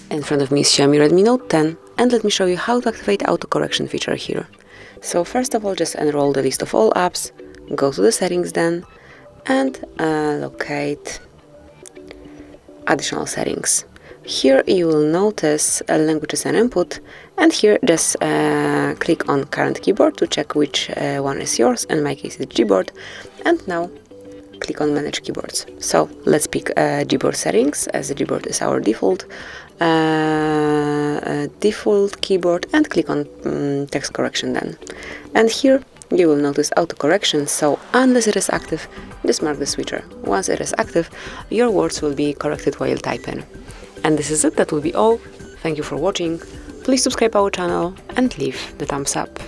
In front of me is Xiaomi Redmi Note 10, and let me show you how to activate auto correction feature here. So first of all, just enroll the list of all apps, go to the settings then, and locate additional settings. Here you will notice languages and input, and here just click on current keyboard to check which one is yours. In my case it's Gboard, and now click on manage keyboards. So let's pick Gboard settings, as the Gboard is our default keyboard, and click on text correction then. And here you will notice auto correction, so unless it is active, just mark the switcher. Once it is active, your words will be corrected while typing. And this is it, that will be all. Thank you for watching. Please subscribe our channel and leave the thumbs up.